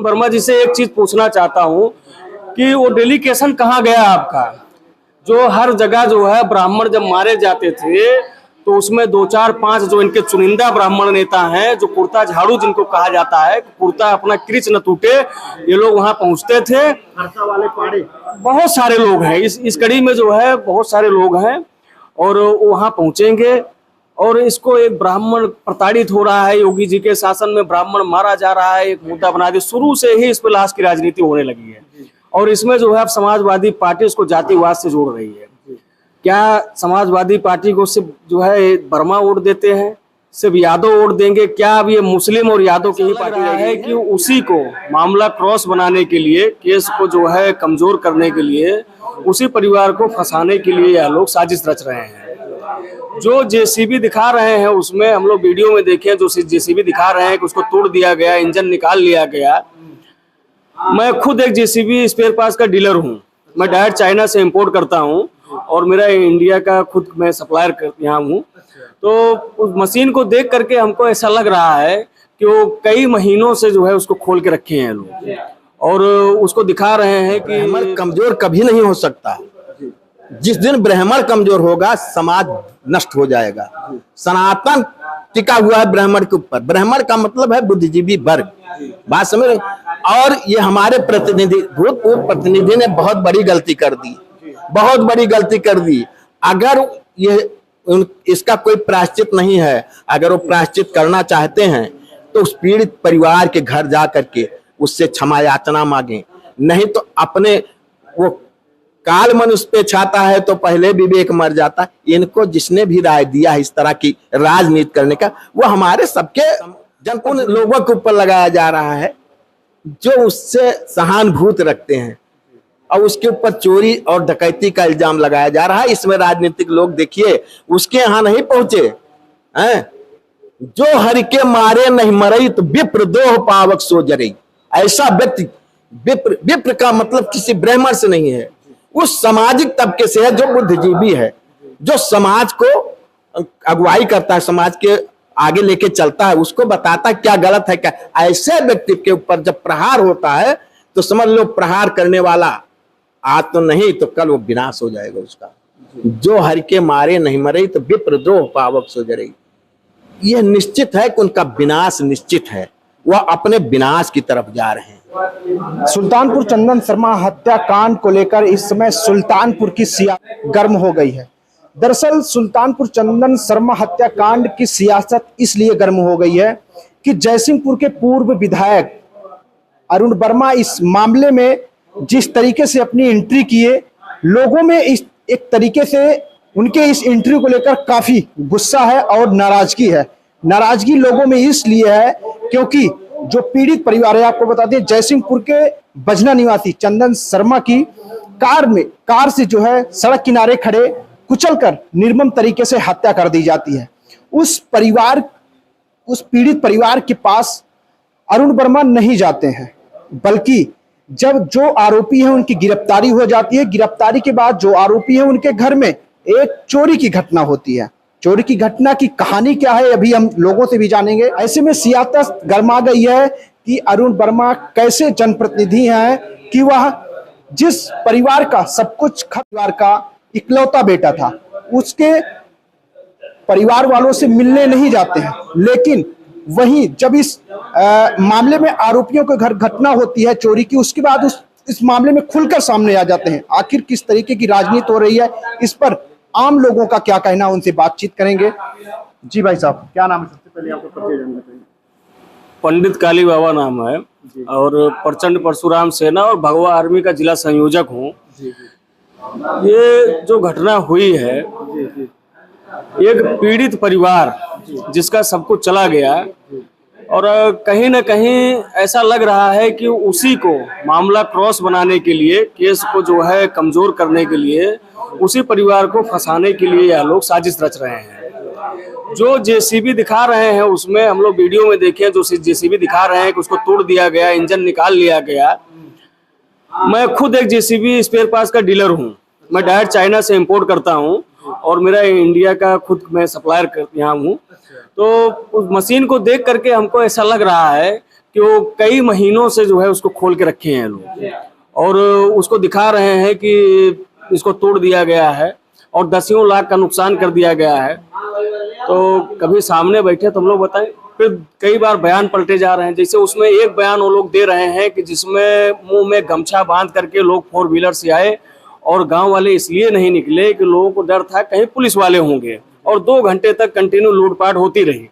वर्मा जी से एक चीज पूछना चाहता हूँ कि वो डेलीकेशन कहाँ गया आपका? जो हर जगह जो है ब्राह्मण जब मारे जाते थे तो उसमें 2 4 5 जो इनके चुनिंदा ब्राह्मण नेता हैं, जो कुर्ता झाड़ू जिनको कहा जाता है, कुर्ता अपना क्रिच न टूटे, ये लोग वहां पहुंचते थे। वाले पाड़े बहुत सारे लोग हैं इस कड़ी में जो है, बहुत सारे लोग हैं और वहां पहुंचेंगे। और इसको एक ब्राह्मण प्रताड़ित हो रहा है, योगी जी के शासन में ब्राह्मण मारा जा रहा है, एक मुद्दा बना दिया। शुरू से ही इस पर लाश की राजनीति होने लगी है और इसमें जो है अब समाजवादी पार्टी उसको जातिवाद से जोड़ रही है। क्या समाजवादी पार्टी को सिर्फ जो है वर्मा वोट देते हैं, सिर्फ यादव वोट देंगे? क्या अब ये मुस्लिम और यादव की ही पार्टी है कि उसी को मामला क्रॉस बनाने के लिए, केस को जो है कमजोर करने के लिए, उसी परिवार को फंसाने के लिए यह लोग साजिश रच रहे हैं। जो जेसीबी दिखा रहे हैं उसमें हम लोग वीडियो में देखें, जो जेसीबी दिखा रहे हैं कि उसको तोड़ दिया गया, इंजन निकाल लिया गया। मैं खुद एक जेसीबी स्पेयर पार्ट्स का डीलर हूँ, मैं डायरेक्ट चाइना से इंपोर्ट करता हूँ और मेरा इंडिया का खुद मैं सप्लायर यहाँ हूँ। तो उस मशीन को देख करके हमको ऐसा लग रहा है कि वो कई महीनों से जो है उसको खोल के रखे हैं लोग और उसको दिखा रहे हैं कि ब्राह्मण कमजोर कभी नहीं हो सकता। जिस दिन ब्राह्मण कमजोर होगा समाज नष्ट हो जाएगा। सनातन टिका हुआ है ब्राह्मण के ऊपर। ब्राह्मण का मतलब है बुद्धिजीवी वर्ग, बात समझ रहे? और ये हमारे प्रतिनिधि, भूतपूर्व प्रतिनिधि ने बहुत बड़ी गलती कर दी, बहुत बड़ी गलती कर दी। अगर ये इसका कोई प्रायश्चित नहीं है, अगर वो प्रायश्चित करना चाहते हैं तो उस पीड़ित परिवार के घर जा करके उससे क्षमा याचना मांगे, नहीं तो अपने वो काल मनुष्य पे छाता है तो पहले विवेक मर जाता। इनको जिसने भी राय दिया है इस तरह की राजनीति करने का, वो हमारे सबके उन लोगों के ऊपर लगाया जा रहा है जो उससे सहानुभूति रखते हैं और उसके ऊपर चोरी और डकैती का इल्जाम लगाया जा रहा है। इसमें राजनीतिक लोग देखिए उसके यहाँ नहीं पहुंचे हैं। जो हरि के मारे नहीं मरई तो विप्र दोह पावक सो जरई। ऐसा व्यक्ति, विप्र का मतलब किसी ब्राह्मण से नहीं है, उस सामाजिक तबके से है जो बुद्धिजीवी है, जो समाज को अगुवाई करता है, समाज के आगे लेके चलता है, उसको बताता है क्या गलत है क्या। ऐसे व्यक्ति के ऊपर जब प्रहार होता है तो समझ लो प्रहार करने वाला आज तो नहीं तो कल वो विनाश हो जाएगा उसका। जो हरि के मारे नहीं मरे तो विप्रद्रोह पावक सो जरई। यह निश्चित है कि उनका विनाश निश्चित है, वह अपने विनाश की तरफ जा रहे हैं। सुल्तानपुर चंदन शर्मा हत्याकांड को लेकर इस समय सुल्तानपुर की सियासत गर्म हो गई है। दरअसल सुल्तानपुर चंदन शर्मा हत्याकांड की सियासत इसलिए गर्म हो गई है कि जयसिंहपुर के पूर्व विधायक अरुण वर्मा इस मामले में जिस तरीके से अपनी एंट्री किए, लोगों में इस एक तरीके से उनके इस एंट्री को लेकर काफी गुस्सा है और नाराजगी है। नाराजगी लोगों में इसलिए है क्योंकि जो पीड़ित परिवार है, आपको बता दें जयसिंहपुर के बजना निवासी चंदन शर्मा की कार से जो है सड़क किनारे खड़े कुचलकर निर्मम तरीके से हत्या कर दी जाती है। उस पीड़ित परिवार के पास अरुण वर्मा नहीं जाते हैं, बल्कि जब जो आरोपी है उनकी गिरफ्तारी हो जाती है, गिरफ्तारी के बाद जो आरोपी है उनके घर में एक चोरी की घटना होती है। चोरी की घटना की कहानी क्या है अभी हम लोगों से भी जानेंगे। ऐसे में सियासत गर्मा गई है कि अरुण वर्मा कैसे जनप्रतिनिधि हैं कि वह जिस परिवार का सब कुछ परिवार का इकलौता बेटा था, उसके परिवार वालों से मिलने नहीं जाते हैं। लेकिन वहीं जब इस मामले में आरोपियों के घर घटना होती है चोरी की, उसके बाद इस मामले में खुलकर सामने आ जाते हैं। आखिर किस तरीके की राजनीति हो रही है, इस पर आम लोगों का क्या कहना, उनसे बातचीत करेंगे। जी भाई साहब, क्या नाम है? सबसे पहले आपको परिचय जानना चाहिए। पंडित काली बाबा नाम है और प्रचंड परशुराम सेना और भगवा आर्मी का जिला संयोजक हूँ। ये जो घटना हुई है, एक पीड़ित परिवार जिसका सब कुछ चला गया और कहीं ना कहीं ऐसा लग रहा है कि उसी को मामला क्रॉस बनाने के लिए, केस को जो है कमजोर करने के लिए, उसी परिवार को फंसाने के लिए यह लोग साजिश रच रहे हैं। जो जेसीबी दिखा रहे हैं उसमें हम लोग वीडियो में देखें, जो जेसीबी दिखा रहे हैं कि उसको तोड़ दिया गया, इंजन निकाल लिया गया। मैं खुद एक जेसीबी स्पेयर पार्ट्स का डीलर हूँ, मैं डायरेक्ट चाइना से इंपोर्ट करता हूँ और मेरा इंडिया का खुद मैं सप्लायर यहाँ हूँ। तो उस मशीन को देख करके हमको ऐसा लग रहा है कि वो कई महीनों से जो है उसको खोल के रखे हैं लोग, और उसको दिखा रहे हैं कि इसको तोड़ दिया गया है और दसियों लाख का नुकसान कर दिया गया है। तो कभी सामने बैठे तो हम लोग बताएं, फिर कई बार बयान पलटे जा रहे हैं। जैसे उसमें एक बयान वो लोग दे रहे हैं कि जिसमें मुंह में गमछा बांध करके लोग 4 व्हीलर से आए और गांव वाले इसलिए नहीं निकले कि लोगों को डर था कहीं पुलिस वाले होंगे, और 2 घंटे तक कंटिन्यू लूटपाट होती रही।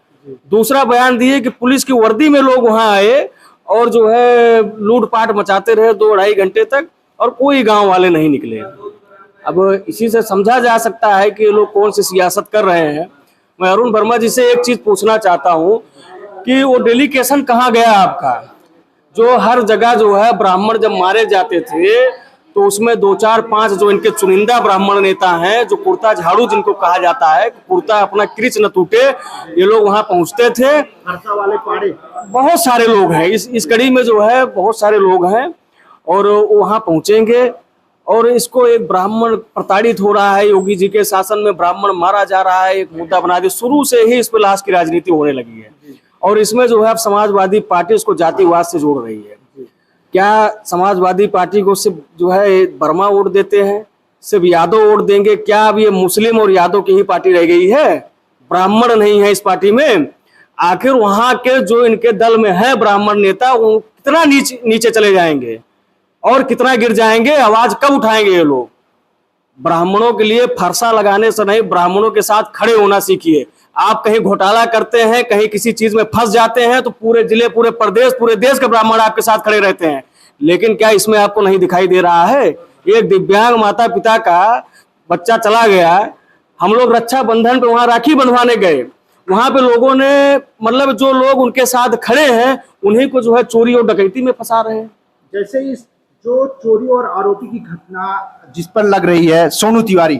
दूसरा बयान दिए कि पुलिस की वर्दी में लोग वहां आए और जो है लूटपाट मचाते रहे 2-2.5 घंटे तक, और कोई गांव वाले नहीं निकले। अब इसी से समझा जा सकता है कि ये लोग कौन सी सियासत कर रहे हैं। मैं अरुण वर्मा जी से एक चीज पूछना चाहता हूं कि वो डेलीकेशन कहाँ गया आपका, जो हर जगह जो है ब्राह्मण जब मारे जाते थे तो उसमें 2, 4, 5 जो इनके चुनिंदा ब्राह्मण नेता हैं, जो कुर्ता झाड़ू जिनको कहा जाता है, कुर्ता अपना क्रिच न टूटे, ये लोग वहां पहुंचते थे। वाले पाड़े बहुत सारे लोग हैं इस कड़ी में जो है, बहुत सारे लोग हैं, और वहां पहुंचेंगे। और इसको एक ब्राह्मण प्रताड़ित हो रहा है, योगी जी के शासन में ब्राह्मण मारा जा रहा है, एक मुद्दा बना दिया। शुरू से ही इस पर लाश की राजनीति होने लगी है, और इसमें जो है अब समाजवादी पार्टी उसको जातिवाद से जोड़ रही है। क्या समाजवादी पार्टी को सिर्फ जो है वर्मा वोट देते हैं, सिर्फ यादव वोट देंगे? क्या अब ये मुस्लिम और यादव की ही पार्टी रह गई है, ब्राह्मण नहीं है इस पार्टी में? आखिर वहां के जो इनके दल में है ब्राह्मण नेता, वो कितना नीचे चले जाएंगे और कितना गिर जाएंगे? आवाज कब उठाएंगे ये लोग? ब्राह्मणों के लिए फरसा लगाने से नहीं, ब्राह्मणों के साथ खड़े होना सीखिए। आप कहीं घोटाला करते हैं, कहीं किसी चीज में फंस जाते हैं तो पूरे जिले, पूरे प्रदेश, पूरे देश के ब्राह्मण आपके साथ खड़े रहते हैं। लेकिन क्या इसमें आपको नहीं दिखाई दे रहा है? एक दिव्यांग माता पिता का बच्चा चला गया, हम लोग रक्षाबंधन पे वहां राखी बंधवाने गए, वहां पे लोगों ने, मतलब जो लोग उनके साथ खड़े हैं उन्हीं को जो है चोरी और डकैती में फंसा रहे हैं। जैसे इस जो चोरी और आरोपी की घटना जिस पर लग रही है, सोनू तिवारी,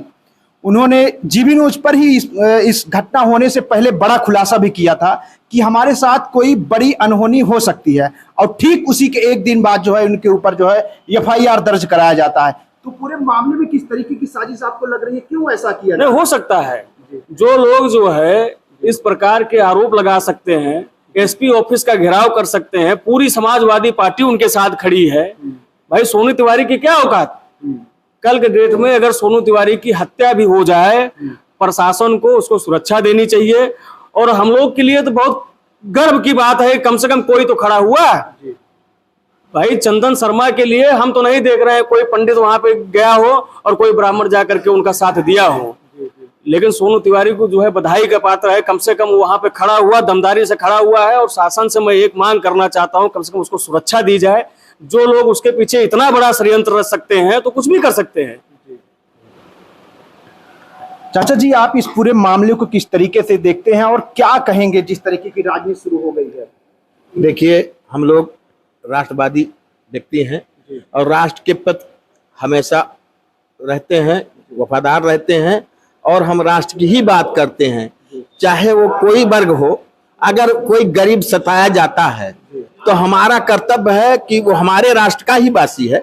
उन्होंने जीबी न्यूज पर ही इस घटना होने से पहले बड़ा खुलासा भी किया था कि हमारे साथ कोई बड़ी अनहोनी हो सकती है, और ठीक उसी के एक दिन बाद जो है उनके ऊपर जो है FIR दर्ज कराया जाता है। तो पूरे मामले में किस तरीके की साजिश आपको लग रही है, क्यों ऐसा किया? नहीं हो सकता है, जो लोग जो है इस प्रकार के आरोप लगा सकते हैं, SP ऑफिस का घेराव कर सकते हैं, पूरी समाजवादी पार्टी उनके साथ खड़ी है। भाई सोनू तिवारी की क्या औकात? कल के डेट में अगर सोनू तिवारी की हत्या भी हो जाए, प्रशासन को उसको सुरक्षा देनी चाहिए। और हम लोग के लिए तो बहुत गर्व की बात है, कम से कम कोई तो खड़ा हुआ। भाई चंदन शर्मा के लिए हम तो नहीं देख रहे हैं कोई पंडित वहां पे गया हो और कोई ब्राह्मण जाकर के उनका साथ दिया हो, लेकिन सोनू तिवारी को जो है बधाई का पात्र है, कम से कम वहां पे खड़ा हुआ, दमदारी से खड़ा हुआ है। और शासन से मैं एक मांग करना चाहता हूं, कम से कम उसको सुरक्षा दी जाए। जो लोग उसके पीछे इतना बड़ा षड्यंत्र रच सकते हैं तो कुछ भी कर सकते हैं। चाचा जी, आप इस पूरे मामले को किस तरीके से देखते हैं और क्या कहेंगे जिस तरीके की राजनीति शुरू हो गई है? देखिए, हम लोग राष्ट्रवादी व्यक्ति हैं और राष्ट्र के प्रति हमेशा रहते हैं, वफादार रहते हैं, और हम राष्ट्र की ही बात करते हैं। चाहे वो कोई वर्ग हो, अगर कोई गरीब सताया जाता है तो हमारा कर्तव्य है कि वो हमारे राष्ट्र का ही वासी है,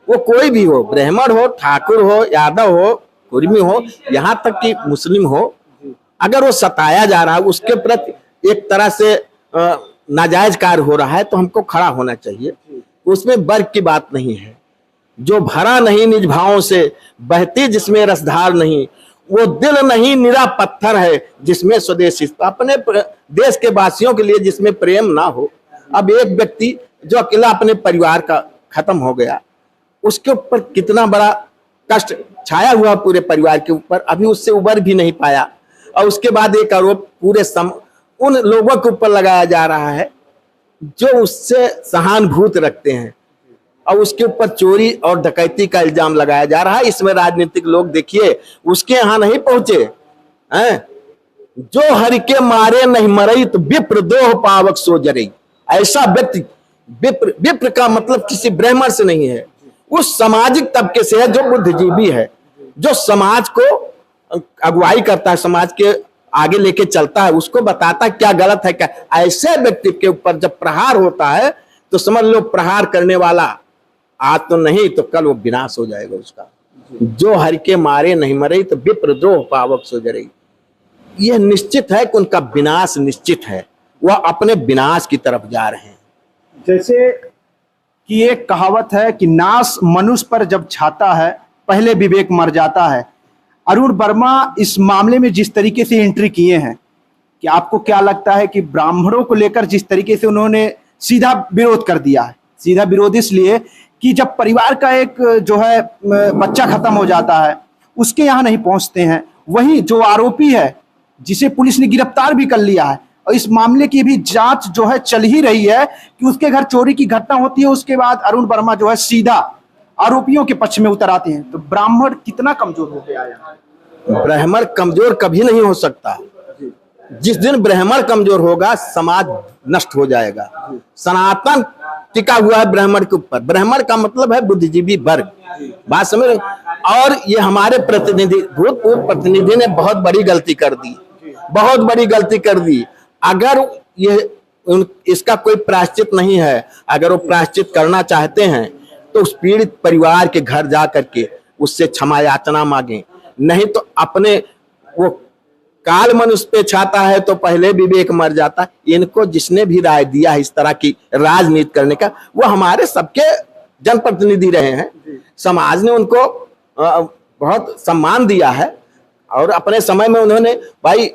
वो कोई भी हो, ब्राह्मण हो, ठाकुर हो, यादव हो, कुर्मी हो, यहाँ तक कि मुस्लिम हो, अगर वो सताया जा रहा है, उसके प्रति एक तरह से नाजायज कार्य हो रहा है तो हमको खड़ा होना चाहिए। उसमें वर्ग की बात नहीं है। जो भरा नहीं निज भावों से, बहती जिसमें रसधार नहीं, वो दिल नहीं निरा पत्थर है जिसमें स्वदेशी, अपने देश के वासियों के लिए जिसमें प्रेम ना हो। अब एक व्यक्ति जो अकेला अपने परिवार का खत्म हो गया, उसके ऊपर कितना बड़ा कष्ट छाया हुआ पूरे परिवार के ऊपर, अभी उससे उबर भी नहीं पाया। और उसके बाद एक आरोप पूरे उन लोगों के ऊपर लगाया जा रहा है जो उससे सहानुभूति रखते हैं, और उसके ऊपर चोरी और डकैती का इल्जाम लगाया जा रहा है। इसमें राजनीतिक लोग देखिए उसके यहाँ नहीं पहुंचे हैं। जो हरि के मारे नहीं मरई तो विप्र दोह पावक सो जरई। ऐसा व्यक्ति, विप्र का मतलब किसी ब्राह्मण से नहीं है, उस सामाजिक तबके से है जो बुद्धिजीवी है, जो समाज को अगुवाई करता है, समाज के आगे लेके चलता है, उसको बताता क्या गलत है क्या। ऐसे व्यक्ति के ऊपर जब प्रहार होता है तो समझ लो प्रहार करने वाला आज तो नहीं तो कल वो विनाश हो जाएगा उसका। जो हरि के मारे नहीं मरे तो विप्रद्रोह पावक सो जरई। यह निश्चित है कि उनका विनाश निश्चित है, वह अपने विनाश की तरफ जा रहे हैं। जैसे कि एक कहावत है कि नाश मनुष्य पर जब छाता है पहले विवेक मर जाता है। अरुण वर्मा इस मामले में जिस तरीके से एंट्री किए हैं, कि आपको क्या लगता है कि ब्राह्मणों को लेकर जिस तरीके से उन्होंने सीधा विरोध कर दिया है, सीधा विरोध इसलिए कि जब परिवार का एक जो है बच्चा खत्म हो जाता है उसके यहाँ नहीं पहुंचते हैं, वहीं जो आरोपी है जिसे पुलिस ने गिरफ्तार भी कर लिया है और इस मामले की भी जांच जो है चल ही रही है कि उसके घर चोरी की घटना होती है, उसके बाद अरुण वर्मा जो है सीधा आरोपियों के पक्ष में उतर आते हैं। तो ब्राह्मण कितना कमजोर हो गया है? ब्राह्मण कमजोर कभी नहीं हो सकता। जिस दिन ब्राह्मण कमजोर होगा समाज नष्ट हो जाएगा। सनातन टिका हुआ है ब्राह्मण के ऊपर। ब्राह्मण का मतलब है बुद्धिजीवी वर्ग, बात समझ रहे? और ये हमारे प्रतिनिधि, भूतपूर्व प्रतिनिधि ने बहुत बड़ी गलती कर दी, बहुत बड़ी गलती कर दी। अगर ये इसका कोई प्रायश्चित नहीं है, अगर वो प्रायश्चित करना चाहते हैं तो उस पीड़ित परिवार के घर जा करके उससे क्षमा याचना मांगे, नहीं तो अपने वो काल मनुष्य पे छाता है तो पहले विवेक मर जाता। इनको जिसने भी राय दिया है इस तरह की राजनीति करने का, वो हमारे सबके जनप्रतिनिधि रहे हैं। समाज ने उनको बहुत सम्मान दिया है और अपने समय में उन्होंने, भाई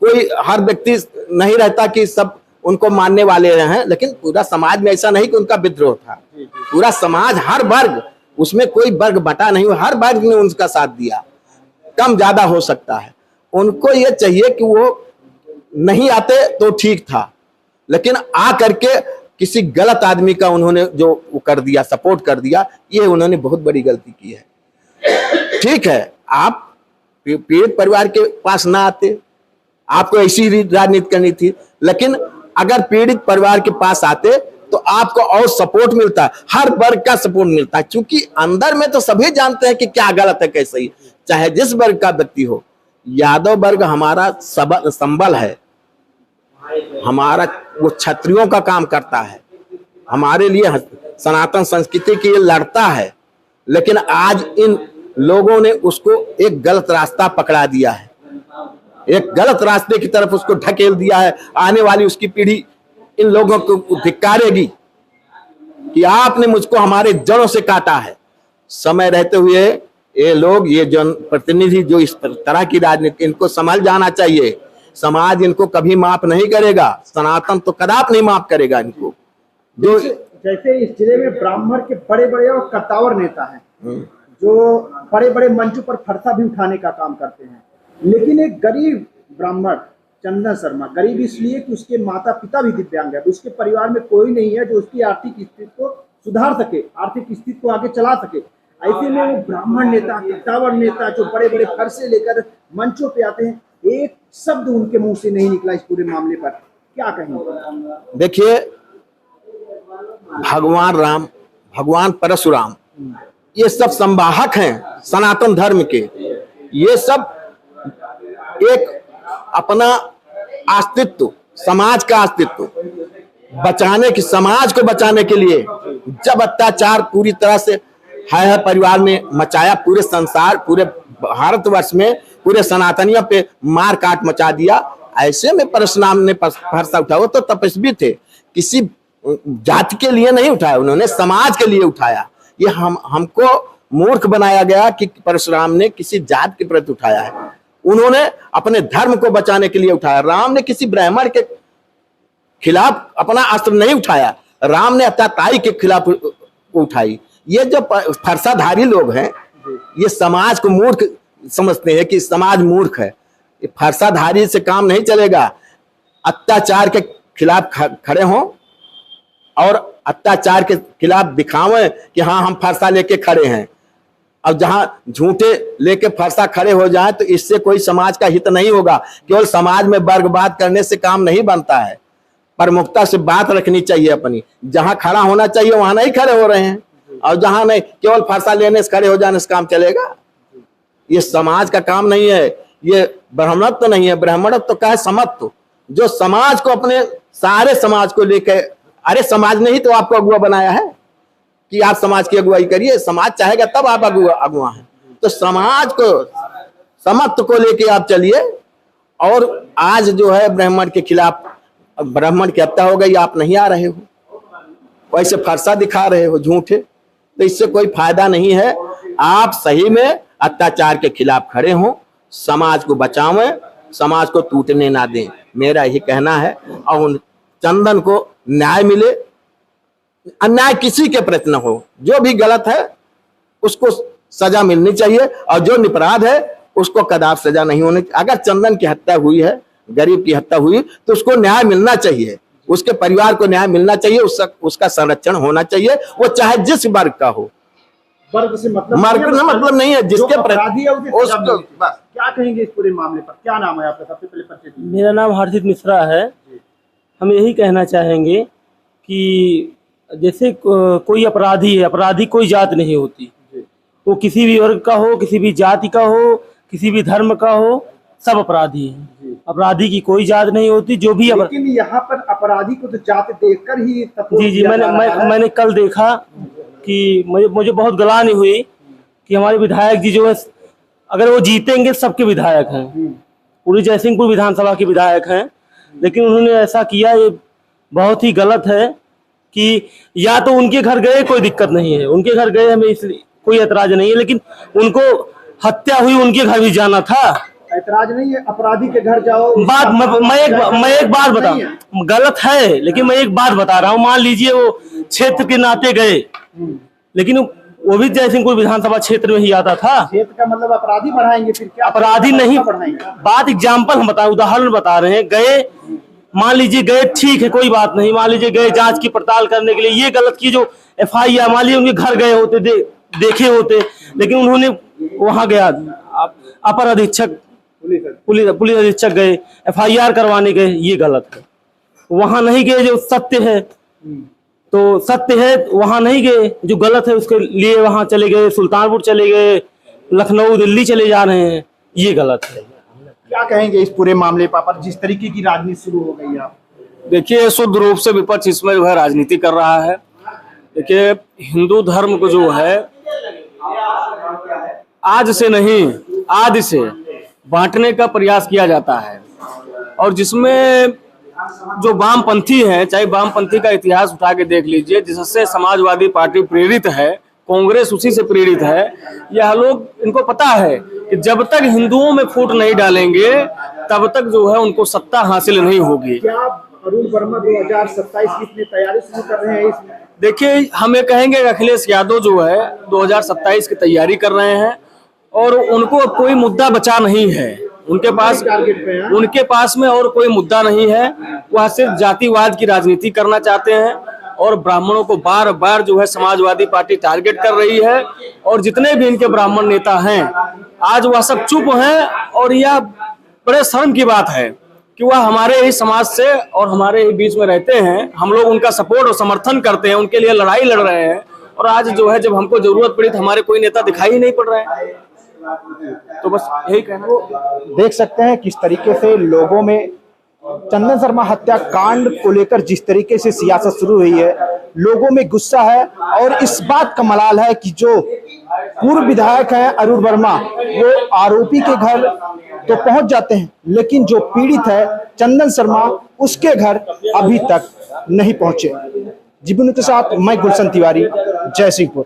कोई हर व्यक्ति नहीं रहता कि सब उनको मानने वाले हैं, लेकिन पूरा समाज में ऐसा नहीं कि उनका विद्रोह था। पूरा समाज, हर वर्ग, उसमें कोई वर्ग बटा नहीं, हर वर्ग ने उनका साथ दिया। कम ज्यादा हो सकता है, उनको ये चाहिए कि वो नहीं आते तो ठीक था, लेकिन आ करके किसी गलत आदमी का उन्होंने जो वो कर दिया, सपोर्ट कर दिया, ये उन्होंने बहुत बड़ी गलती की है। ठीक है, आप पीड़ित परिवार के पास ना आते, आपको ऐसी राजनीति करनी थी, लेकिन अगर पीड़ित परिवार के पास आते तो आपको और सपोर्ट मिलता, हर वर्ग का सपोर्ट मिलता, क्योंकि अंदर में तो सभी जानते हैं कि क्या गलत है क्या सही, चाहे जिस वर्ग का व्यक्ति हो। यादव वर्ग हमारा संबल है, हमारा वो क्षत्रियों का काम करता है, हमारे लिए सनातन संस्कृति के लिए लड़ता है, लेकिन आज इन लोगों ने उसको एक गलत रास्ता पकड़ा दिया है, एक गलत रास्ते की तरफ उसको ढकेल दिया है। आने वाली उसकी पीढ़ी इन लोगों को धिक्कारेगी कि आपने मुझको हमारे जड़ों से काटा है। समय रहते हुए ये लोग, ये जन प्रतिनिधि जो इस तरह की राजनीति, इनको संभल जाना चाहिए। समाज इनको कभी माफ नहीं करेगा, सनातन तो कदापि नहीं माफ करेगा इनको। जो जैसे इस जिले में ब्राह्मण के बड़े बड़े और कद्दावर नेता हैं, जो बड़े बड़े मंचों पर फरसा भी उठाने का काम करते हैं, लेकिन एक गरीब ब्राह्मण चंदन शर्मा, गरीब इसलिए कि उसके माता पिता भी दिव्यांग है, उसके परिवार में कोई नहीं है जो उसकी आर्थिक स्थिति को सुधार सके, आर्थिक स्थिति को आगे चला सके। ऐसे में वो ब्राह्मण नेता, कद्दावर नेता जो बड़े बड़े फरसे लेकर मंचों पे आते हैं, एक शब्द उनके मुंह से नहीं निकला इस पूरे मामले पर, क्या कहेंगे? देखिए, भगवान राम, भगवान परशुराम, ये सब संवाहक हैं सनातन धर्म के। ये सब एक अपना अस्तित्व, समाज का अस्तित्व बचाने की, समाज को बचाने के लिए जब अत्याचार पूरी तरह से है परिवार में मचाया, पूरे संसार, पूरे भारतवर्ष में पूरे सनातनियों पे मार काट मचा दिया, ऐसे में परशुराम ने फरसा उठाया। वो तो तपस्वी थे, किसी जाति के लिए नहीं उठाया, उन्होंने समाज के लिए उठाया। ये हमको मूर्ख बनाया गया कि परशुराम ने किसी जाति के प्रति उठाया है, उन्होंने अपने धर्म को बचाने के लिए उठाया। राम ने किसी ब्राह्मण के खिलाफ अपना अस्त्र नहीं उठाया, राम ने अत्याचारी के खिलाफ उठाई। ये जो फरसाधारी लोग हैं, ये समाज को मूर्ख समझते हैं कि समाज मूर्ख है। ये फरसाधारी से काम नहीं चलेगा। अत्याचार के खिलाफ खड़े हों और अत्याचार के खिलाफ दिखावें कि हाँ हम फरसा लेके खड़े हैं। अब जहां झूठे लेके फरसा खड़े हो जाए तो इससे कोई समाज का हित नहीं होगा। केवल समाज में वर्गवाद करने से काम नहीं बनता है, प्रमुखता से बात रखनी चाहिए अपनी। जहां खड़ा होना चाहिए वहां नहीं खड़े हो रहे हैं, और जहां नहीं, केवल फरसा लेने से खड़े हो जाने से काम चलेगा? ये समाज का काम नहीं है, ये ब्राह्मणत्व तो नहीं है। ब्राह्मणत्व तो क्या है? समत्व, जो समाज को, अपने सारे समाज को लेकर, अरे समाज ने ही तो आपको अगुआ बनाया है कि आप समाज की अगुवाई करिए। समाज चाहेगा तब आप अगुआ हैं। तो समाज को, समत्व को लेके आप चलिए। और आज जो है ब्राह्मण के खिलाफ, ब्राह्मण की हत्या हो गई, आप नहीं आ रहे हो, वैसे फरसा दिखा रहे हो झूठे, तो इससे कोई फायदा नहीं है। आप सही में अत्याचार के खिलाफ खड़े हों, समाज को बचावें, समाज को टूटने ना दें, मेरा यही कहना है। और चंदन को न्याय मिले, अन्याय किसी के प्रति न हो, जो भी गलत है उसको सजा मिलनी चाहिए और जो निरपराध है उसको कदाप सजा नहीं होनी। अगर चंदन की हत्या हुई है, गरीब की हत्या हुई, तो उसको न्याय मिलना चाहिए, उसके परिवार को न्याय मिलना चाहिए, उसका संरक्षण होना चाहिए, वो चाहे जिस वर्ग का हो। वर्ग से मतलब नहीं है, जिसके अपराधी है उसे सजा उसको मिलती है। बस क्या कहेंगे इस पूरे मामले पर? क्या नाम है आपका? सबसे पहले परिचय दीजिए। मेरा नाम हर्षित मिश्रा है। हम यही कहना चाहेंगे कि जैसे कोई अपराधी है, अपराधी कोई जात नहीं होती, वो किसी भी वर्ग का हो, किसी भी जाति का हो, किसी भी धर्म का हो, सब अपराधी है। अपराधी की कोई जात नहीं होती। जो भी लेकिन यहाँ पर अपराधी को तो जात देखकर ही जी मैंने कल देखा कि मुझे बहुत गलानी हुई कि हमारे विधायक जी जो है, अगर वो जीतेंगे सबके विधायक हैं, पूरी जयसिंहपुर विधानसभा के विधायक हैं, लेकिन उन्होंने ऐसा किया, ये बहुत ही गलत है। कि या तो उनके घर गए कोई दिक्कत नहीं है, उनके घर गए हमें इसलिए कोई ऐतराज नहीं है, लेकिन उनको हत्या हुई उनके घर भी जाना था। ऐतराज नहीं है, अपराधी के घर जाओ। मैं एक बात बता, गलत है, लेकिन मैं एक बात बता रहा हूँ। मान लीजिए वो क्षेत्र के नाते गए, लेकिन वो भी जयसिंहपुर विधानसभा क्षेत्र में ही आता था। क्षेत्र का मतलब अपराधी बढ़ाएंगे फिर क्या? अपराधी नहीं बढ़ाएंगे। बात एग्जाम्पल हम बता, उदाहरण बता रहे हैं। गए, मान लीजिए गए, ठीक है, कोई बात नहीं, मान लीजिए गए जांच की पड़ताल करने के लिए, ये गलत की जो FIR, मान लीजिए उनके घर गए होते, देखे होते, लेकिन उन्होंने वहां गया, अपर अधीक्षक पुलिस अधीक्षक गए, FIR करवाने गए, ये गलत है। वहां नहीं गए, जो सत्य है तो सत्य है, वहां नहीं गए, जो गलत है उसके लिए वहां चले गए, सुल्तानपुर चले गए, लखनऊ, दिल्ली चले जा रहे हैं, ये गलत है। क्या कहेंगे इस पूरे मामले पर, जिस तरीके की राजनीति शुरू हो गई है? देखिए, शुद्ध रूप से विपक्ष इसमें जो है राजनीति कर रहा है। देखिए, हिंदू धर्म को जो है आज से नहीं, आदि से बांटने का प्रयास किया जाता है, और जिसमें जो वामपंथी है, चाहे वामपंथी का इतिहास उठा के देख लीजिए, जिससे समाजवादी पार्टी प्रेरित है, कांग्रेस उसी से प्रेरित है। यह लोग, इनको पता है कि जब तक हिंदुओं में फूट नहीं डालेंगे तब तक जो है उनको सत्ता हासिल नहीं होगी। क्या अरुण वर्मा 2027 की इतनी तैयारी शुरू कर रहे हैं इसमें? देखिए, हम ये कहेंगे कि अखिलेश यादव जो है 2027 की तैयारी कर रहे हैं, और उनको अब कोई मुद्दा बचा नहीं है। उनके पास में और कोई मुद्दा नहीं है। वह सिर्फ जातिवाद की राजनीति करना चाहते हैं, और ब्राह्मणों को बार बार जो है समाजवादी पार्टी टारगेट कर रही है। और जितने भी इनके ब्राह्मण नेता हैं, आज वह सब चुप हैं, और यह बड़े शर्म की बात है कि वह हमारे ही समाज से और हमारे ही बीच में रहते हैं। हम लोग उनका सपोर्ट और समर्थन करते हैं, उनके लिए लड़ाई लड़ रहे हैं, और आज जो है जब हमको जरूरत पड़ी तो हमारे कोई नेता दिखाई ही नहीं पड़ रहे हैं। तो बस यही कहना। देख सकते हैं किस तरीके से लोगों में चंदन शर्मा हत्याकांड को लेकर जिस तरीके से सियासत शुरू हुई है, लोगों में गुस्सा है। और इस बात का मलाल है कि जो पूर्व विधायक है अरुण वर्मा, वो आरोपी के घर तो पहुंच जाते हैं, लेकिन जो पीड़ित है चंदन शर्मा, उसके घर अभी तक नहीं पहुंचे। जीवन के साथ मैं गुलशन तिवारी, जयसिंहपुर।